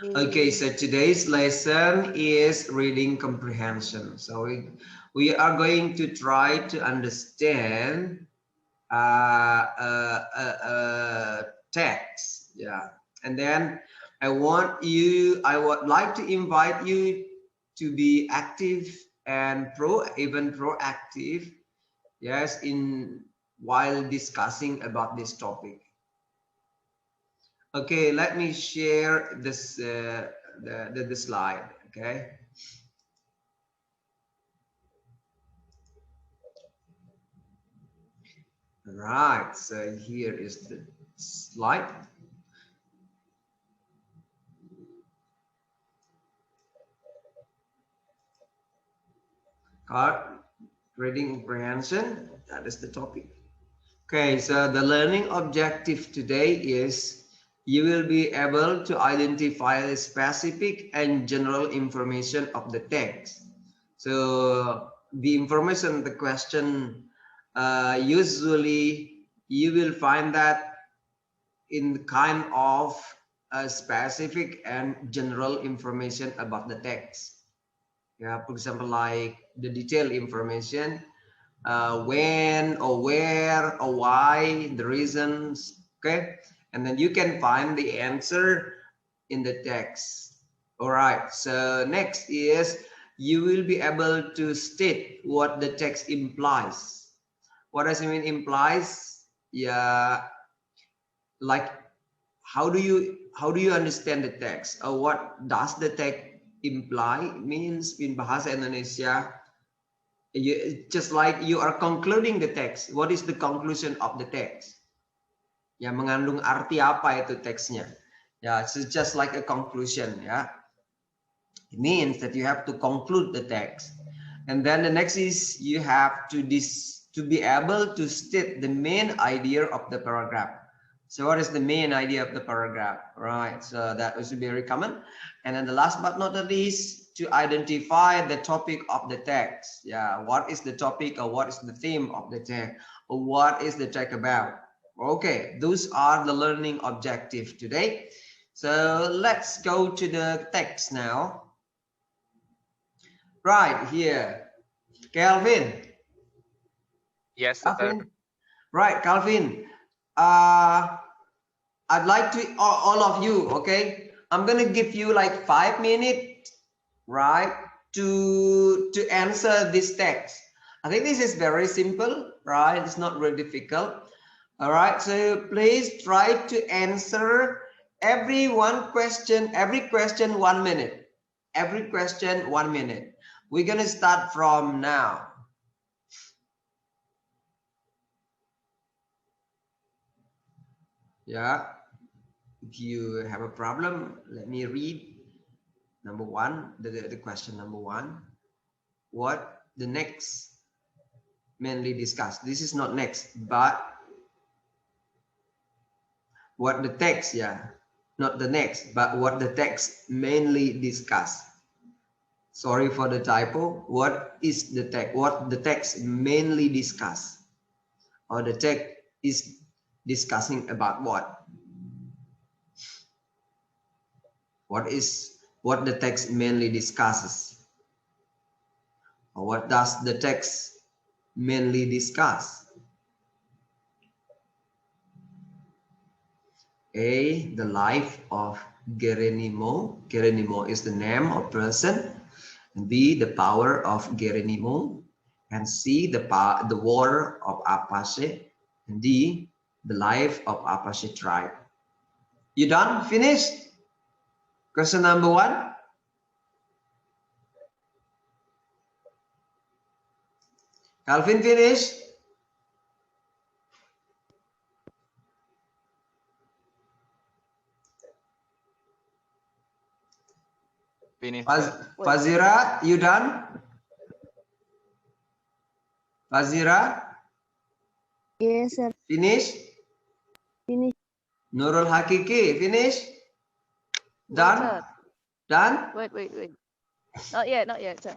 Okay, so today's lesson is reading comprehension. So we are going to try to understand text. Yeah, and then I would like to invite you to be active and even proactive. Yes, in while discussing about this topic. Okay, let me share this the slide. Okay. Right. So here is the slide. Card reading comprehension. That is the topic. Okay. So the learning objective today is you will be able to identify the specific and general information of the text. So the information, the question, usually you will find that in the kind of specific and general information about the text. Yeah, for example, like the detailed information, when or where or why, the reasons. Okay, and then you can find the answer in the text. All right, so next is you will be able to state what the text implies. What does it mean implies? Yeah, like how do you understand the text, or what does the text imply? It means in bahasa Indonesia, just like you are concluding the text, what is the conclusion of the text? Ya, mengandung arti apa itu teksnya? Ya, it's just like a conclusion. Ya, it means that you have to conclude the text. And then the next is you have to be able to state the main idea of the paragraph. So what is the main idea of the paragraph? Right, so that is very common. And then the last but not the least, to identify the topic of the text. Yeah, what is the topic, or what is the theme of the text, or what is the text about? Okay, those are the learning objective today. So let's go to the text now. Right here, Calvin. Yes, sir. Calvin. Right, Calvin. I'd like to all of you. Okay, I'm gonna give you like 5 minutes, right, to answer this text. I think this is very simple, right? It's not really difficult. All right, so please try to answer every question 1 minute. Every question 1 minute. We're gonna start from now. Yeah, if you have a problem, let me read number one, the question number one. What the next mainly discussed? This is not next, but what the text, yeah, not the next, but what the text mainly discuss. Sorry for the typo. What is the text? What the text mainly discuss, or the text is discussing about what? What the text mainly discusses? Or what does the text mainly discuss? A, the life of Geronimo. Geronimo is the name of person. And B, the power of Geronimo. And C, the war of Apache. And D, the life of Apache tribe. You done? Finished? Question number one. Calvin, finished? Finish. Fazira, you done? Fazira? Yes, sir. Finish? Finish. Nurul Hakiki, finish? Done? Sir. Done? Wait. Not yet, sir.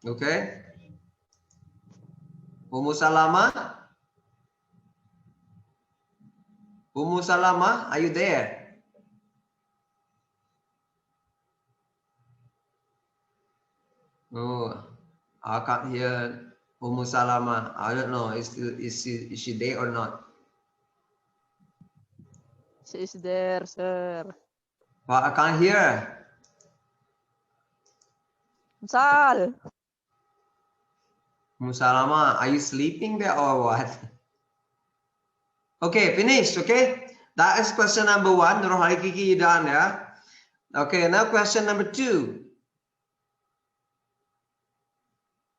Okay. Ummu Salama? Ummu Salama, are you there? Oh, I can't hear Umu Salama. I don't know. Is she there or not? She is there, sir. But I can't hear. Sal. Umu Salama, are you sleeping there or what? Okay, finished. Okay, that is question number 1. Nurul Hakiki, you done, yeah? Okay, now question number 2.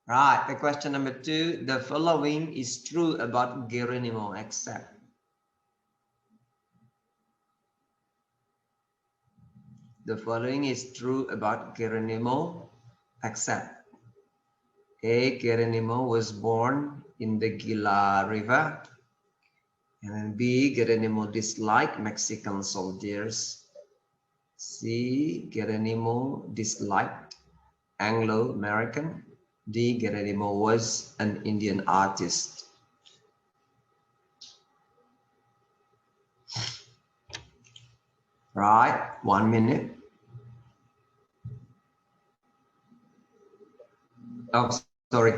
Right, the question number 2. The following is true about Geronimo, except. The following is true about Geronimo, except. A. Geronimo was born in the Gila River. And then B. Geronimo disliked Mexican soldiers. C. Geronimo disliked Anglo-American. D. Geronimo was an Indian artist. Right, 1 minute. Oh, sorry.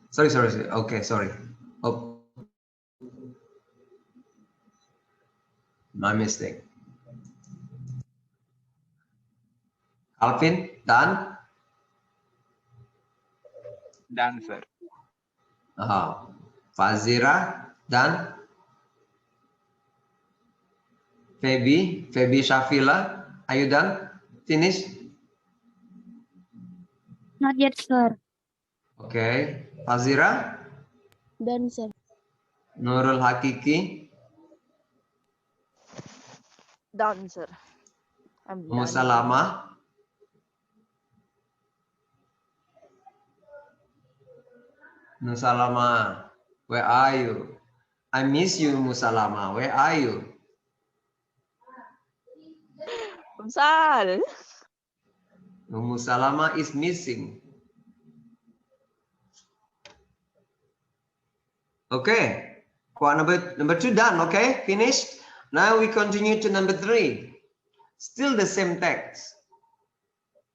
Sorry. Okay, sorry. Oh, my mistake. Alvin, done? Done, sir. Fazira, done? Febi Shafila, are you done? Finish? Not yet, sir. Okay. Fazira, Done, sir. Nurul Hakiki, Done, sir. I'm done. Musalama, Musalama, where are you? I miss you, Musalama. Where are you? Sal. Musalama is missing. Okay. Number 2 done. Okay, finished. Now we continue to number 3. Still the same text.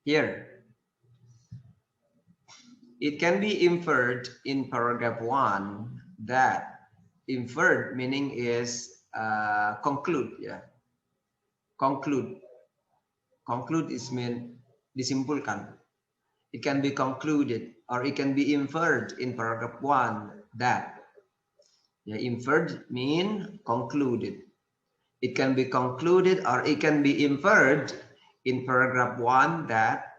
Here. It can be inferred in paragraph 1 that inferred meaning is conclude, yeah. Conclude is mean disimpulkan. It can be concluded or it can be inferred in paragraph 1 that, yeah, inferred mean concluded. It can be concluded or it can be inferred in paragraph 1 that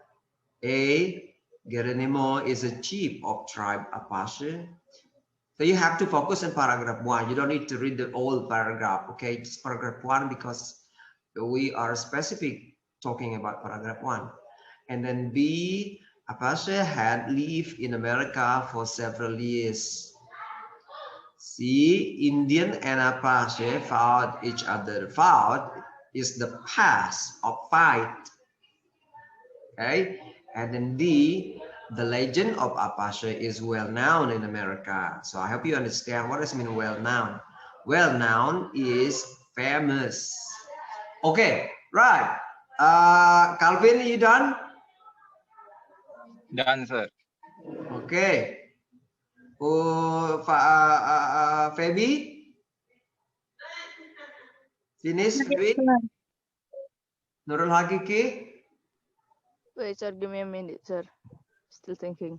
A. Geronimo is a chief of tribe Apache. So you have to focus on paragraph 1. You don't need to read the whole paragraph, okay? Just paragraph 1 because we are specific talking about paragraph 1. And then B, Apache had lived in America for several years. C, Indian and Apache fought each other. Fought is the past of fight. Okay, and then D, the legend of Apache is well known in America. So I hope you understand what does it mean well known. Well known is famous. Okay, right. Calvin, you done? Done, sir. Okay. Feby? Finish, Feby? Nurul Hakiki? Wait, sir. Give me a minute, sir. Still thinking.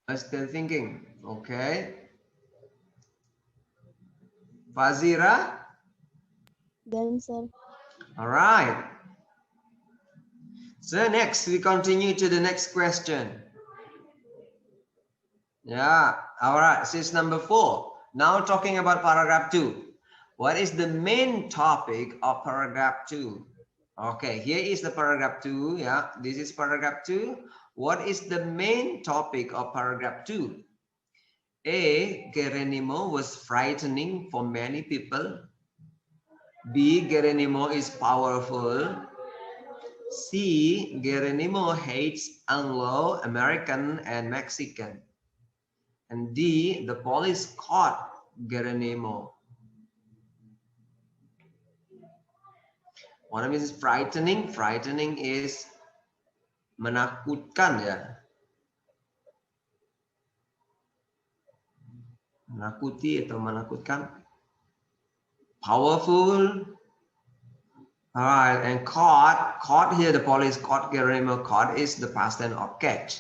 I'm still thinking. Okay. Fazira? Done, sir. All right. So next, we continue to the next question. Yeah, all right, this is number 4. Now talking about paragraph 2. What is the main topic of paragraph 2? Okay, here is the paragraph 2. Yeah, this is paragraph 2. What is the main topic of paragraph 2? A. Geronimo was frightening for many people. B. Geronimo is powerful. C. Geronimo hates Anglo-American and Mexican. And D. The police caught Geronimo. One of it is frightening. Frightening is menakutkan, ya. Menakuti atau menakutkan. Powerful. Alright, and caught here, the police caught Geronimo. Caught is the past tense of catch.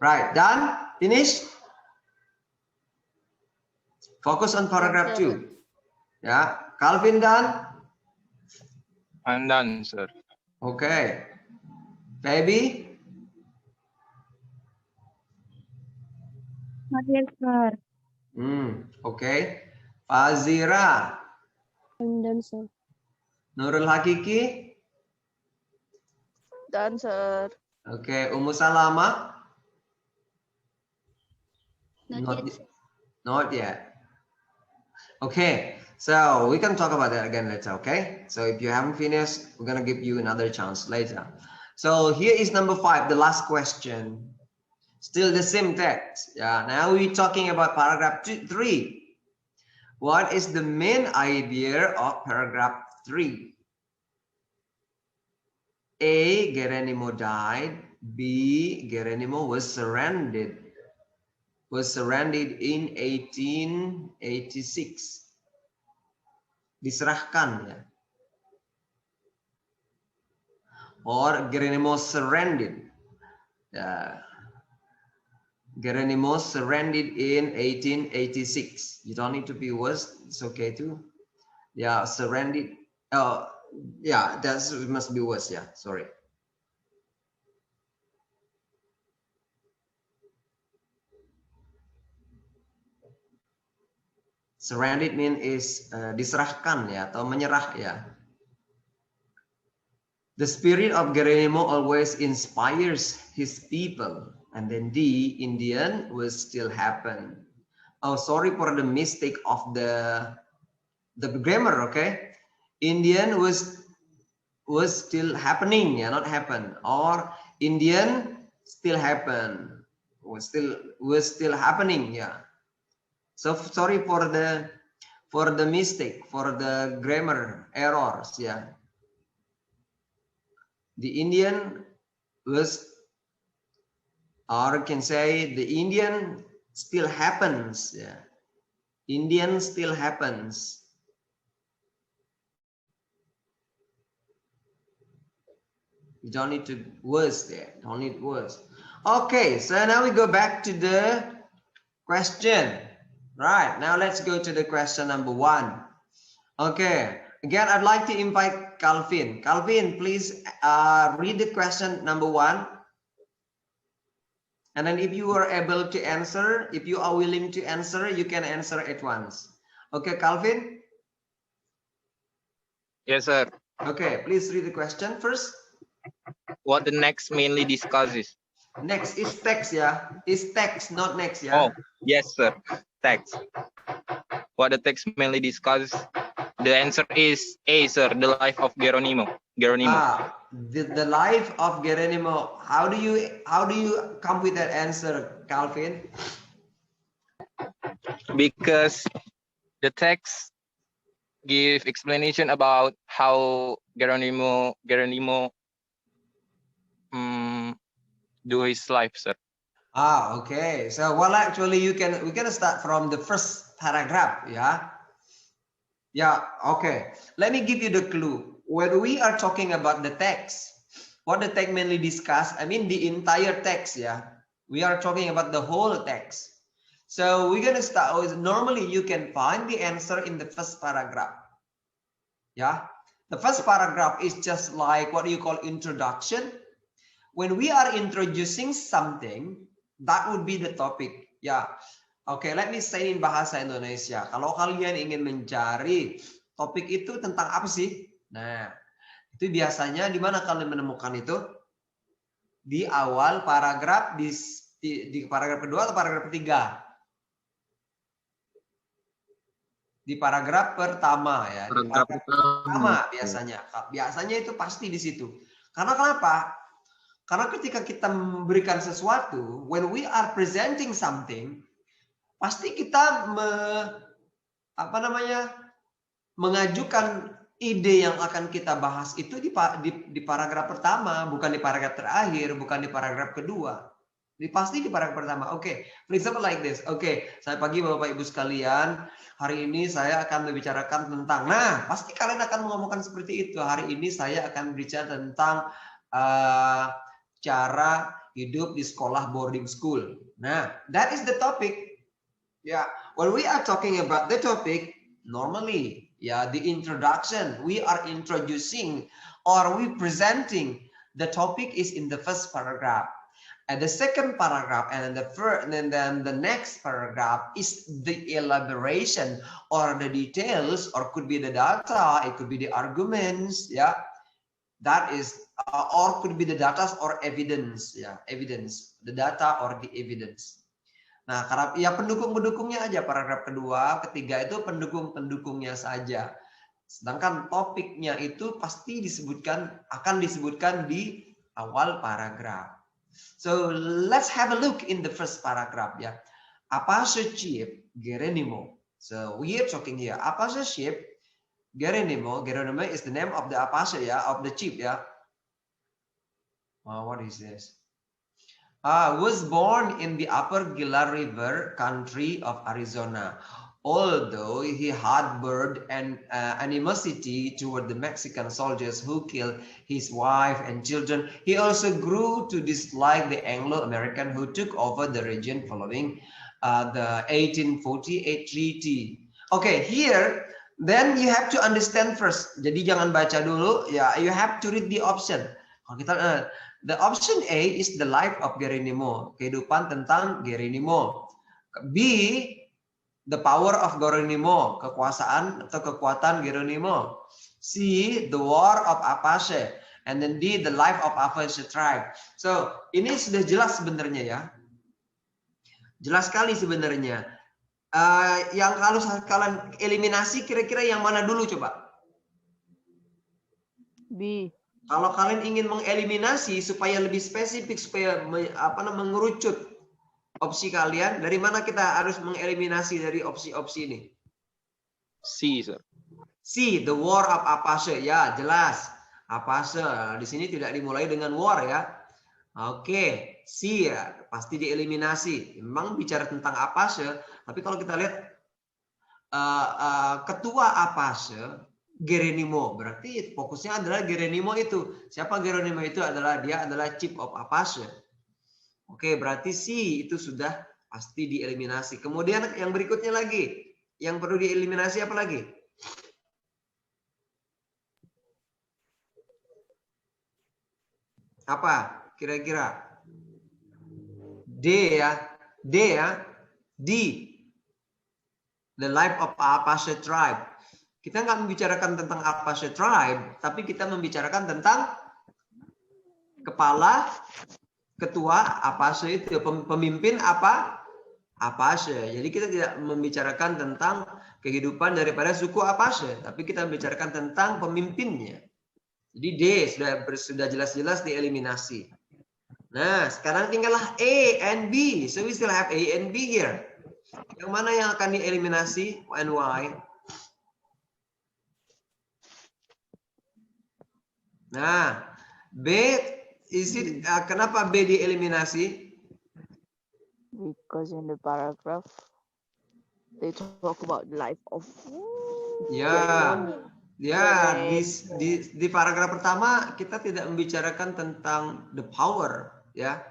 Right, done? Finish? Focus on paragraph 2. Yeah, Calvin done? I'm done, sir. Okay. Baby? Not yet, sir. Okay. Fazira? I'm done, sir. Nurul Hakiki? Done, sir. Okay. Ummu Salama? Not yet, sir. Not yet. Okay. So we can talk about that again later, okay? So if you haven't finished, we're going to give you another chance later. So here is number 5, the last question. Still the same text. Yeah. Now we're talking about paragraph 3. What is the main idea of paragraph 3? A, Geronimo died. B, Geronimo was surrendered in 1886. Diserahkan ya. Or Geronimo surrendered. Geronimo surrendered in 1886. You don't need to be worse. It's okay too. Yeah, surrendered. Oh, yeah, that must be worse. Yeah, sorry. Surrendered mean is diserahkan ya atau menyerah ya. The spirit of Geronimo always inspires his people. And then D, Indian will still happen. Oh, sorry for the mistake of the grammar, okay? Indian was still happening, yeah, not happen. Or Indian still happen. Was still happening, yeah. So sorry for the mistake, for the grammar errors, yeah. The Indian was, or can say the Indian still happens, yeah. Indian still happens. You don't need to words there. Don't need words. Okay, so now we go back to the question. Right, now let's go to the question number 1. Okay, again, I'd like to invite Calvin. Calvin, please read the question number 1. And then if you are able to answer, if you are willing to answer, you can answer at once. Okay, Calvin? Yes, sir. Okay, please read the question first. What the next mainly discusses? Next is text, yeah. Is text, not next, yeah. Oh, yes, sir. Text. What the text mainly discusses? The answer is A, sir. The life of Geronimo. The life of Geronimo. How do you come with that answer, Calvin? Because the text give explanation about how Geronimo do his life, sir. Okay. So well, actually, we can start from the first paragraph, yeah. Yeah. Okay. Let me give you the clue. When we are talking about the text, what the text mainly discuss, I mean the entire text, yeah. We are talking about the whole text. So we're gonna start with, normally you can find the answer in the first paragraph. Yeah. The first paragraph is just like what you call introduction. When we are introducing something, that would be the topic. Ya, oke, let me say in bahasa Indonesia. Kalau kalian ingin mencari topik itu tentang apa sih? Nah, itu biasanya di mana kalian menemukan itu? Di awal paragraf, di paragraf kedua atau paragraf ketiga? Di paragraf pertama ya. Di paragraf pertama biasanya. Biasanya itu pasti di situ. Karena kenapa? Karena ketika kita memberikan sesuatu, when we are presenting something, pasti kita mengajukan ide yang akan kita bahas itu di paragraf pertama, bukan di paragraf terakhir, bukan di paragraf kedua. Pasti di paragraf pertama. Oke, for example like this. Oke, saya pagi Bapak Ibu sekalian, hari ini saya akan membicarakan tentang. Nah, pasti kalian akan mengomongkan seperti itu. Hari ini saya akan berbicara tentang cara hidup di sekolah boarding school. Nah, that is the topic. Yeah, when we are talking about the topic, normally, yeah, the introduction, we are introducing or we presenting the topic is in the first paragraph. And the second paragraph and then the next paragraph is the elaboration or the details, or could be the data, it could be the arguments, yeah. That is, or could be the data or evidence, yeah, evidence, the data or the evidence. Nah, karena ya pendukung-pendukungnya aja paragraf kedua, ketiga itu pendukung-pendukungnya saja. Sedangkan topiknya itu pasti akan disebutkan di awal paragraf. So let's have a look in the first paragraph ya. Apache Chief Geronimo. So we are talking here. Apache Chief Geronimo. Geronimo is the name of the Apache ya, of the chief ya. What is this? Was born in the upper Gila River country of Arizona. Although he harbored an animosity toward the Mexican soldiers who killed his wife and children, he also grew to dislike the Anglo-American who took over the region following the 1848 treaty. Okay, here, then you have to understand first. Jadi jangan baca dulu, ya. You have to read the option. Kalau kita the option A is the life of Geronimo, kehidupan tentang Geronimo. B, the power of Geronimo, kekuasaan atau kekuatan Geronimo. C, the war of Apache, and then D, the life of Apache tribe. So ini sudah jelas sebenarnya ya, jelas sekali sebenarnya. Yang kalau kalian eliminasi, kira-kira yang mana dulu coba? B. Kalau kalian ingin mengeliminasi supaya lebih spesifik, supaya mengerucut opsi kalian, dari mana kita harus mengeliminasi dari opsi-opsi ini? C, sir. C, the war of Apache. Ya, jelas. Apache. Di sini tidak dimulai dengan war ya. Oke, C ya, pasti dieliminasi. Memang bicara tentang Apache, tapi kalau kita lihat ketua Apache Geronimo, berarti fokusnya adalah Geronimo itu. Siapa Geronimo itu? Dia adalah chief of Apache. Oke, berarti C itu sudah pasti dieliminasi. Kemudian yang berikutnya lagi, yang perlu dieliminasi apa lagi? Apa kira-kira? D ya, D ya, D. The life of Apache tribe. Kita nggak membicarakan tentang Apache tribe, tapi kita membicarakan tentang ketua Apache itu, pemimpin Apache. Jadi kita tidak membicarakan tentang kehidupan daripada suku Apache, tapi kita membicarakan tentang pemimpinnya. Jadi D sudah jelas-jelas dieliminasi. Nah, sekarang tinggallah A and B. So we still have A and B here. Yang mana yang akan dieliminasi and why? Nah, B, kenapa B dieliminasi? Because in the paragraph they talk about the life of. Di paragraf pertama kita tidak membicarakan tentang the power, ya.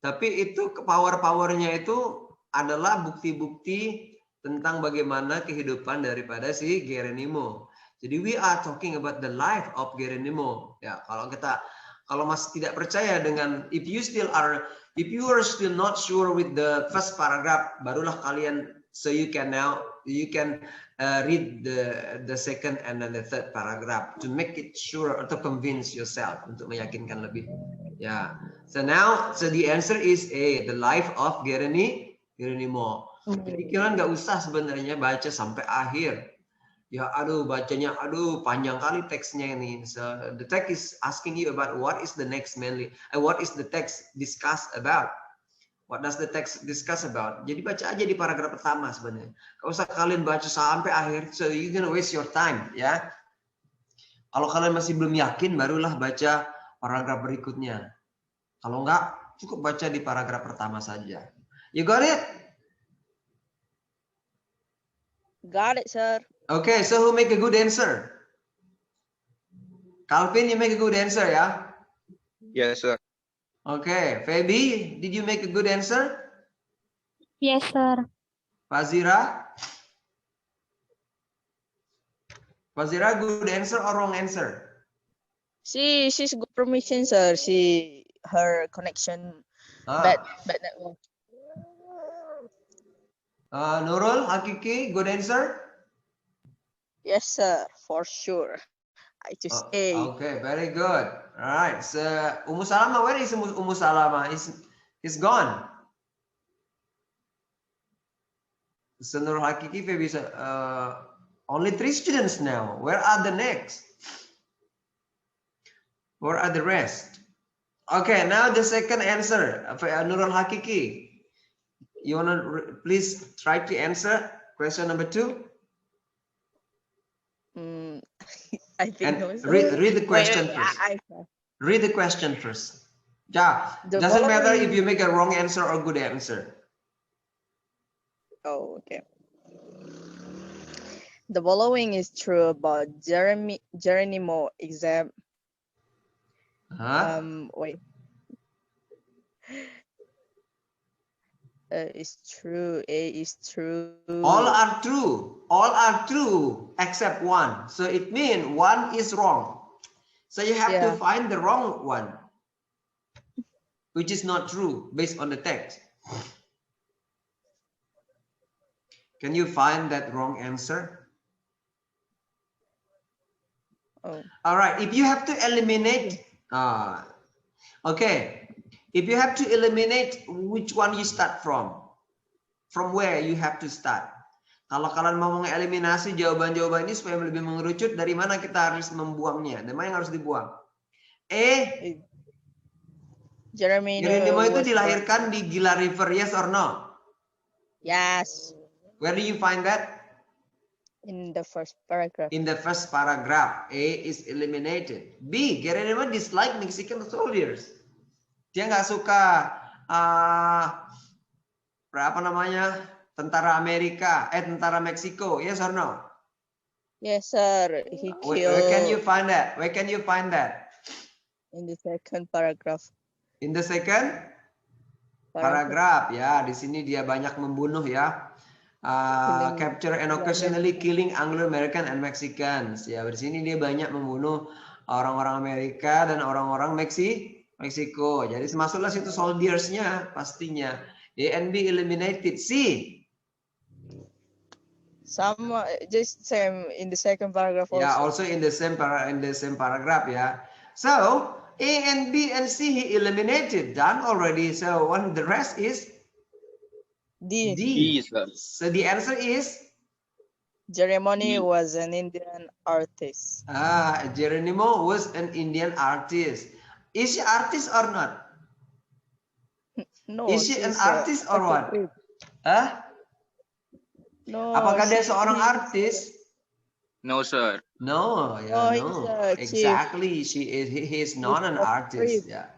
Tapi itu powernya itu adalah bukti-bukti tentang bagaimana kehidupan daripada si Geronimo. Jadi we are talking about the life of Geronimo. Ya, kalau masih tidak percaya dengan, if you are still not sure with the first paragraph, barulah kalian, so you can read the second and then the third paragraph to make it sure, to convince yourself, untuk meyakinkan lebih. Ya, so the answer is A, the life of Geronimo. Jadi kalian nggak usah sebenarnya baca sampai akhir. Ya, bacanya panjang kali teksnya ini. So the text is asking you about what is the next mainly, what is the text discuss about? What does the text discuss about? Jadi baca aja di paragraf pertama sebenarnya. Gak usah kalian baca sampai akhir, so you gonna waste your time ya. Kalau kalian masih belum yakin, barulah baca paragraf berikutnya. Kalau enggak, Cukup baca di paragraf pertama saja. You got it? Got it, sir. Okay, so who make a good answer? Calvin, you make a good answer, ya? Yes, sir. Okay, Feby, did you make a good answer? Yes, sir. Fazira? Fazira, good answer or wrong answer? She's got permission, sir. Her connection bad network. Nurul, Hakiki, good answer? Yes, sir, for sure. I choose A. Okay, very good. All right, so Ummu Salama, where is Ummu Salama? Is gone. So Nurul Hakiki, Feby, only 3 students now. Where are the next? Where are the rest? Okay, now the second answer, Nurul Hakiki. You wanna please try to answer question number 2? I think And no, sir. read the question Wait, first. I Read the question first. Yeah, The doesn't matter if following- you make a wrong answer or good answer. Oh, okay. The following is true about Geronimo exam. Huh? Wait. It's true. A is true. All are true. All are true except one. So it means one is wrong. So you have to Yeah. find the wrong one, which is not true based on the text. Can you find that wrong answer? Oh. All right. If you have to eliminate, okay. If you have to eliminate, which one you start from where you have to start. Kalau kalian mau mengeliminasi jawaban-jawaban ini supaya lebih mengerucut, dari mana kita harus membuangnya? Dari mana yang harus dibuang? Geronimo itu dilahirkan di Gila River, yes or no? Yes. Where do you find that? In the first paragraph. In the first paragraph, A is eliminated. B, Geronimo dislike Mexican soldiers. Dia nggak suka apa namanya, tentara Amerika, tentara Meksiko, yes or no? Yes, sir. He killed. Where can you find that? Where can you find that? In the second paragraph. In the second paragraph, ya. Di sini dia banyak membunuh, ya. Capture and occasionally killing Anglo-American and Mexicans. Ya, di sini dia banyak membunuh orang-orang Amerika dan orang-orang Meksiko. Jadi masuklah situ soldiers-nya pastinya. A and B eliminated. C. Some just same in the second paragraph also. Yeah, also in the same paragraph, yeah. So A and B and C he eliminated, done already. So the rest is D. D, sir. So the answer is Geronimo was an Indian artist. Geronimo was an Indian artist. Is she artist or not? No. Is she an artist or what? No. Apakah dia seorang artis? No, sir. No, yeah, no. Exactly, he is not an artist, ya.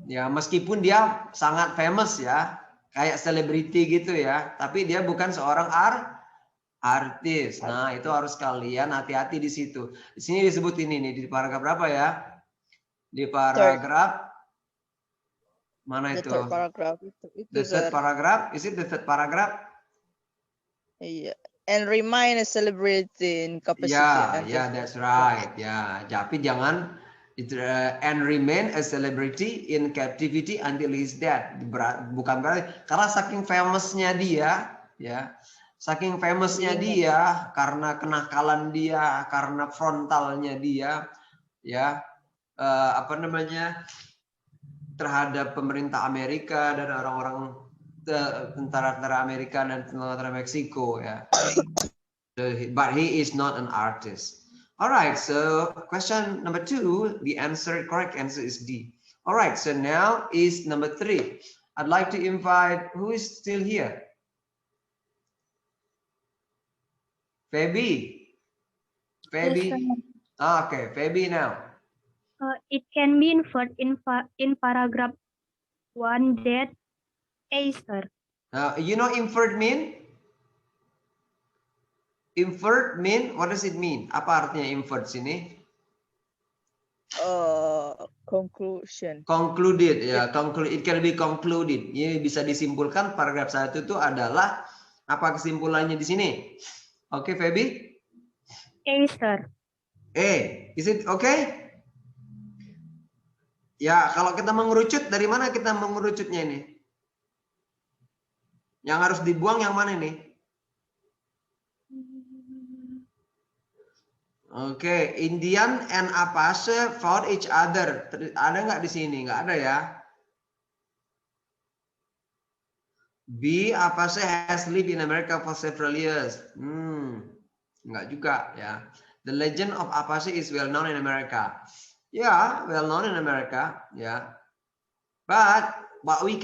Ya, meskipun dia sangat famous, ya, kayak selebriti gitu, ya, tapi dia bukan seorang artis. Nah, itu harus kalian hati-hati di situ. Di sini disebut ini nih, di paragraf berapa ya? Di paragraf mana itu? The third paragraph. The third paragraph? Is it the third paragraph? Yeah. And remain a celebrity in capacity. Yeah, that's right. Ya, tapi jangan and remain a celebrity in captivity until he's dead. Bukan berarti karena saking famousnya dia, ya, saking famousnya dia, karena kenakalan dia, karena frontalnya dia, ya, apa namanya, terhadap pemerintah Amerika dan orang-orang tentara-tentara Amerika dan tentara Meksiko, ya. But he is not an artist. All right, so question number 2, the correct answer is D. All right, so now is number 3. I'd like to invite, who is still here? Feby. Yes, Okay, Feby now. It can be inferred in paragraph 1 that A, sir. You know inferred mean? Inferred mean, what does it mean? Apa artinya inferred sini? Conclusion. Concluded, ya. It can be concluded. Ini bisa disimpulkan paragraf 1 itu adalah apa kesimpulannya di sini? Oke, Feby? A, sir. Is it okay? Ya, kalau kita mengerucut, dari mana kita mengerucutnya ini? Yang harus dibuang yang mana ini? Oke, Indian and Apache found each other. Ada nggak di sini? Nggak ada ya. B, Apache has lived in America for several years. Nggak juga ya. The legend of Apache is well known in America. Yeah, well known in America. Yeah. But we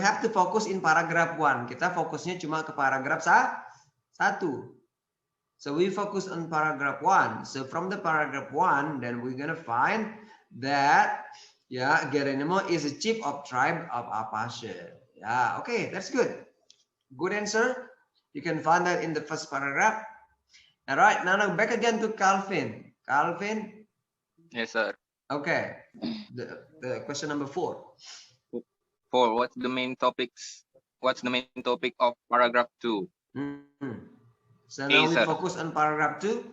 have to focus in paragraph 1. Kita fokusnya cuma ke paragraph 1. So we focus on paragraph 1. So from the paragraph 1, then we're gonna find that Geronimo is a chief of tribe of Apache. Yeah, okay, that's good. Good answer. You can find that in the first paragraph. All right, now back again to Calvin. Calvin. Yes, sir. Okay. The question number 4. 4. What's the main topic of paragraph 2? So now we sir. focus on paragraph 2.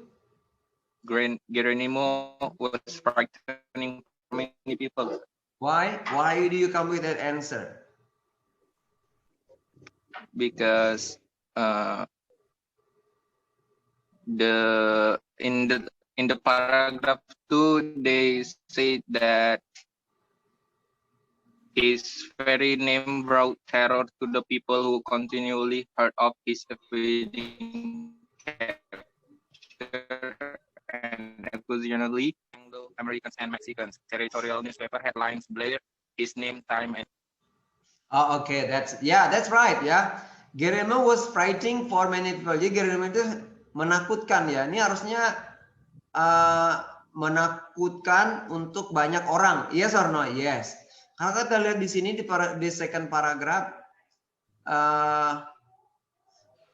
Geronimo was frightening many people. Why? Why do you come with that answer? Because in the paragraph 2 they say that his very name brought terror to the people who continually heard of his evading capture and occasionally Anglo-Americans and Mexicans. Territorial newspaper headlines blare his name time and Oh, okay, that's right ya. Geronimo was frightening for many people. Jadi Geronimo itu menakutkan ya. Ini harusnya menakutkan untuk banyak orang. Yes or no? Yes. Kalau kita lihat di sini di second paragraph,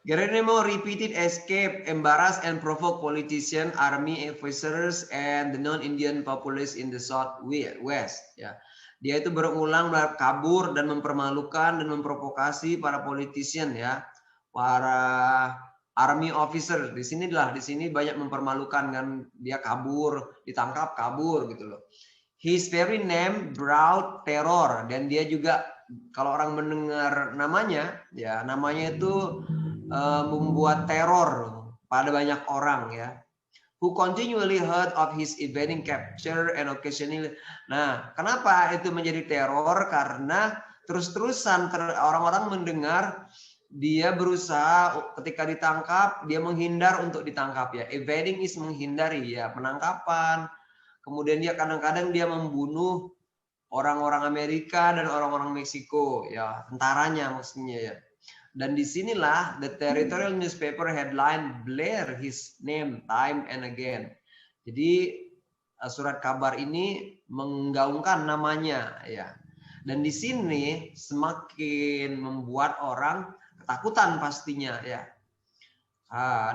Geronimo repeated escape, embarrass and provoke politicians, army officers, and the non-Indian populace in the southwest. Ya. Dia itu berulang kabur dan mempermalukan dan memprovokasi para politician ya, para army officer. Di sini banyak mempermalukan kan, dia kabur, ditangkap, kabur gitu loh. His very name brought terror, dan dia juga kalau orang mendengar namanya, ya namanya itu membuat teror pada banyak orang ya. Who continually heard of his evading capture and occasionally. Nah, kenapa itu menjadi teror? Karena terus-terusan orang-orang mendengar dia berusaha ketika ditangkap, dia menghindar untuk ditangkap ya. Evading is menghindari ya, penangkapan. Kemudian dia kadang-kadang dia membunuh orang-orang Amerika dan orang-orang Meksiko ya, tentaranya maksudnya ya. Dan disinilah the territorial newspaper headline blare his name time and again. Jadi surat kabar ini menggaungkan namanya ya. Dan di sini semakin membuat orang ketakutan pastinya ya.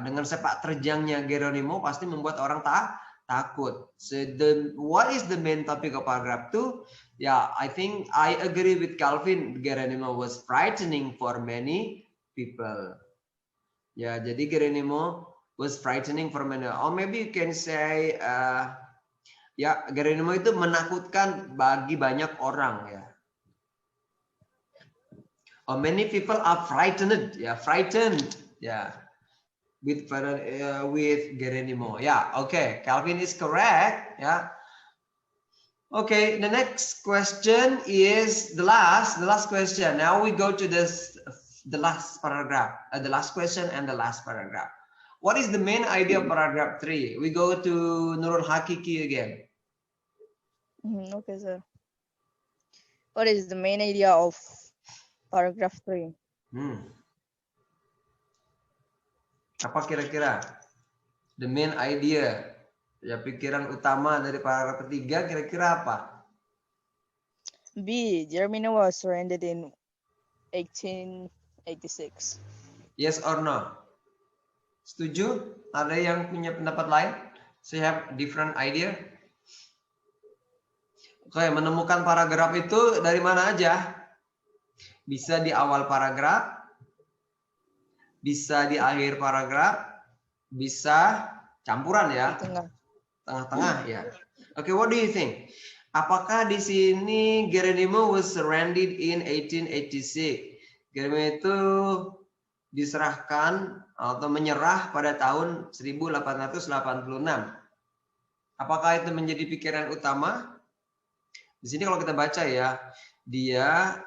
Dengan sepak terjangnya Geronimo pasti membuat orang takut. So what is the main topic of paragraph 2? Yeah, I think I agree with Calvin. Geronimo was frightening for many people. Ya, jadi Geronimo was frightening for many. Or maybe you can say, Geronimo itu menakutkan bagi banyak orang ya. Or many people are frightened, frightened, with Geronimo. Okay, Calvin is correct, Okay, the next question is the last question. Now we go to the last paragraph, the last question and the last paragraph. What is the main idea of paragraph 3? We go to Nurul Hakiki again. Okay, sir. What is the main idea of paragraph 3? Apa kira-kira? The main idea Ya, pikiran utama dari paragraf ketiga kira-kira apa? B. Germany was surrendered in 1886. Yes or no? Setuju? Ada yang punya pendapat lain? So you have different idea? Oke, menemukan paragraf itu dari mana aja? Bisa di awal paragraf, bisa di akhir paragraf, bisa campuran ya, Tengah. tengah-tengah ya. Oke, what do you think? Apakah di sini Geronimo was surrendered in 1886? Geronimo itu diserahkan atau menyerah pada tahun 1886. Apakah itu menjadi pikiran utama? Di sini kalau kita baca ya, dia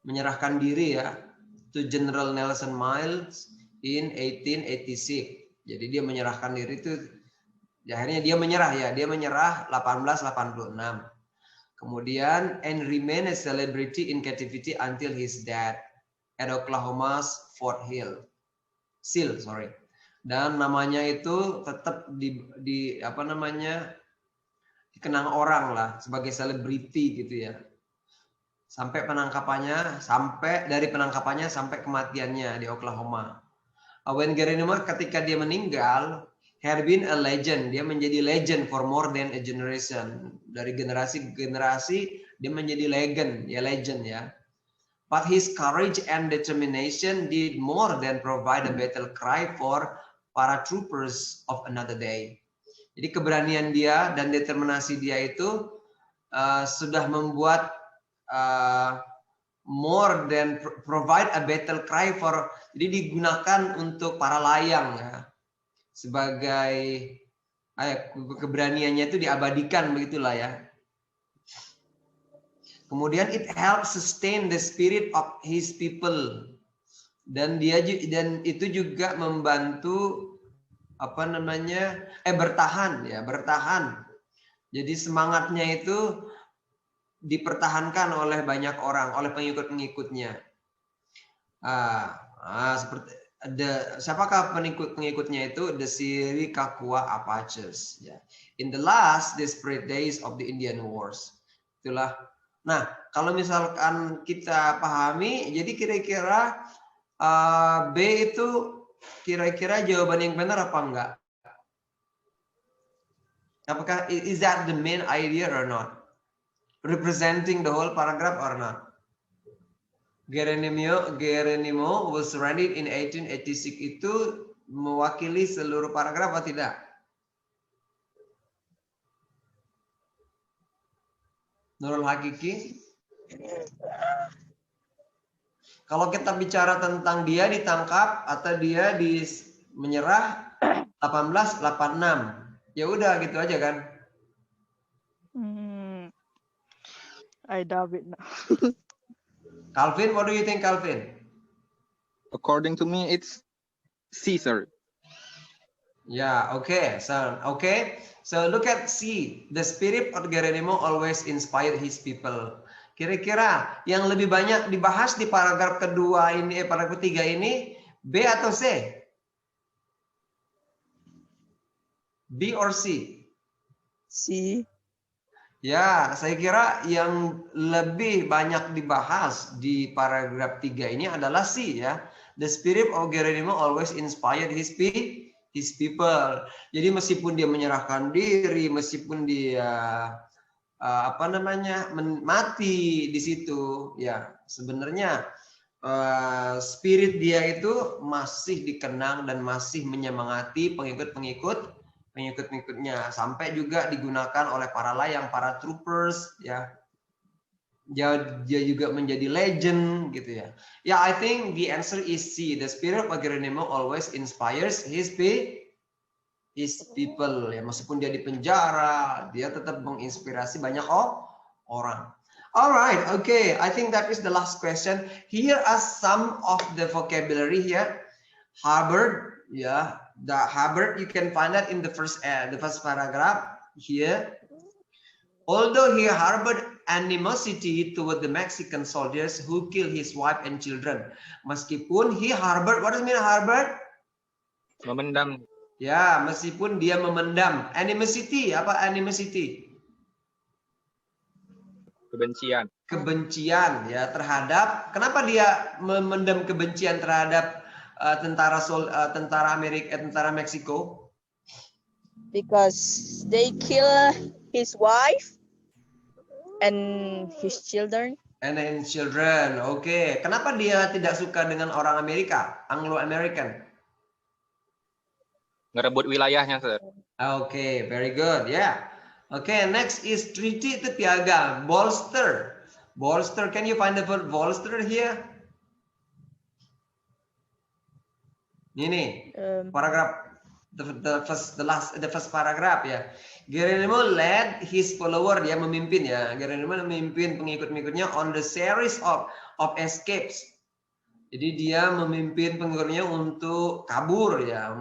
menyerahkan diri ya to General Nelson Miles in 1886. Jadi dia menyerahkan diri itu, akhirnya dia menyerah ya, dia menyerah 1886. Kemudian and remain a celebrity in captivity until his death at Oklahoma's Fort Hill. Seal, sorry. Dan namanya itu tetap di apa namanya, dikenang orang lah sebagai selebriti gitu ya. Sampai dari penangkapannya sampai kematiannya di Oklahoma. When Geronimo ketika dia meninggal, had been a legend, dia menjadi legend for more than a generation. Dari generasi ke generasi dia menjadi legend ya. But his courage and determination did more than provide a battle cry for paratroopers of another day. Jadi keberanian dia dan determinasi dia itu sudah membuat more than provide a battle cry for, jadi digunakan untuk para layang ya, sebagai keberaniannya itu diabadikan begitulah ya. Kemudian it helps sustain the spirit of his people, dan itu juga membantu apa namanya bertahan. Jadi semangatnya itu dipertahankan oleh banyak orang, oleh pengikut-pengikutnya. Seperti siapakah pengikutnya itu? The Siricahua Apaches. Ya. In the last desperate days of the Indian Wars. Itulah. Nah, kalau misalkan kita pahami, jadi kira-kira B itu kira-kira jawaban yang benar apa enggak? Apakah is that the main idea or not? Representing the whole paragraph or not? Geronimo was surrendered in 1886 itu mewakili seluruh paragraf atau tidak? Nurul Hakiki? Kalau kita bicara tentang dia ditangkap atau dia menyerah 1886, ya udah gitu aja kan? I doubt it now. Calvin, what do you think, Calvin? According to me, it's Caesar. Yeah, okay. So look at C. The spirit of Geronimo always inspired his people. Kira-kira yang lebih banyak dibahas di paragraf kedua ini, paragraf ketiga ini, B atau C? B or C? C. Ya, saya kira yang lebih banyak dibahas di paragraf 3 ini adalah C ya. The spirit of Geronimo always inspired his people. Jadi meskipun dia menyerahkan diri, meskipun dia mati di situ, ya sebenarnya spirit dia itu masih dikenang dan masih menyemangati pengikutnya, sampai juga digunakan oleh para layang, para troopers ya. Dia juga menjadi legend gitu ya. Yeah, I think the answer is C. The spirit of Geronimo always inspires his people ya. Meskipun dia di penjara, dia tetap menginspirasi banyak orang. Alright, okay. I think that is the last question. Here are some of the vocabulary here. Harbored, yeah. The harbored, you can find that in the first paragraph here. Although he harbored animosity toward the Mexican soldiers who killed his wife and children. Meskipun he harbored, what does it mean harbored? Memendam. Ya, meskipun dia memendam. Animosity, apa animosity? Kebencian. Kebencian ya terhadap. Kenapa dia memendam kebencian terhadap tentara Amerika, tentara Meksiko? Because they kill his wife and his children. And then children. Oke. Kenapa dia tidak suka dengan orang Amerika, Anglo-American? Ngerebut wilayahnya, Sir. Okay, very good. Yeah. Okay, next is treaty itu piagam. Bolster. Bolster. Can you find the word bolster here? Ini paragraph the first paragraph ya. Geronimo led his follower, dia memimpin ya. Geronimo memimpin pengikut-pengikutnya on the series of escapes. Jadi dia memimpin pengikutnya untuk kabur ya,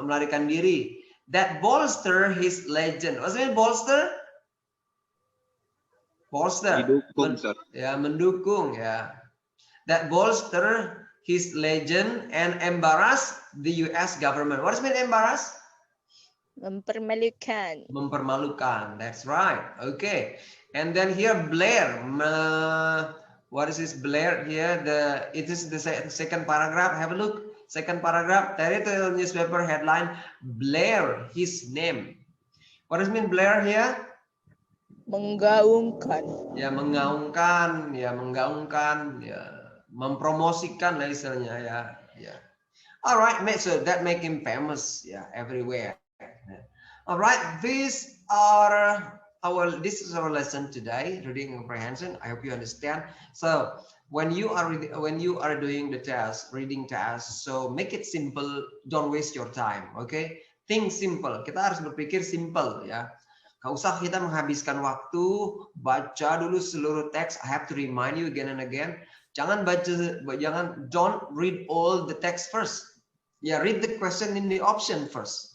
melarikan diri. That bolster his legend. What's it bolster? Bolster. Didukung, Sir. Ya, mendukung ya. That bolster his legend and embarrass the US government. What does it mean embarrass? Mempermalukan. Mempermalukan. That's right. Okay. And then here Blair. What is this Blair here? It is the second paragraph. Have a look. Second paragraph. Territorial newspaper headline. Blair his name. What does it mean Blair here? Menggaungkan. Ya menggaungkan. Ya menggaungkan. Ya mempromosikan lah istilahnya ya. Ya. Alright, so that make him famous. Ya everywhere. Alright, this is our lesson today, reading comprehension. I hope you understand. So when you are doing the test, reading test, so make it simple. Don't waste your time. Okay, think simple. Kita harus berpikir simple ya. Gak usah kita menghabiskan waktu baca dulu seluruh teks. I have to remind you again and again. Don't read all the text first. Yeah, read the question in the option first.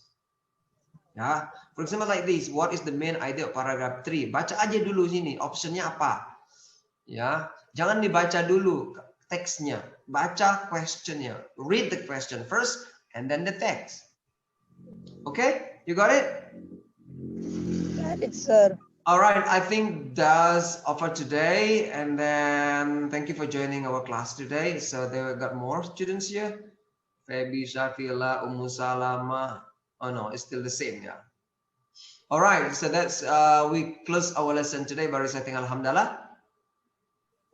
Ya, for example like this, what is the main idea of paragraph 3? Baca aja dulu sini, optionnya apa. Ya, jangan dibaca dulu teksnya, baca questionnya. Read the question first, and then the text. Okay, you got it? Got it, sir. All right, I think that's all for today, and then thank you for joining our class today. So they got more students here. Febi, Shafila, Salama. Oh no, it's still the same, yeah. All right, so that's we close our lesson today. Baru saya tinggal alhamdulillah.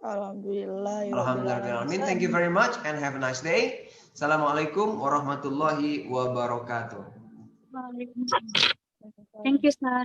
Alhamdulillah. Alhamdulillah. Thank you very much and have a nice day. Assalamualaikum warahmatullahi wabarakatuh. Thank you, sir.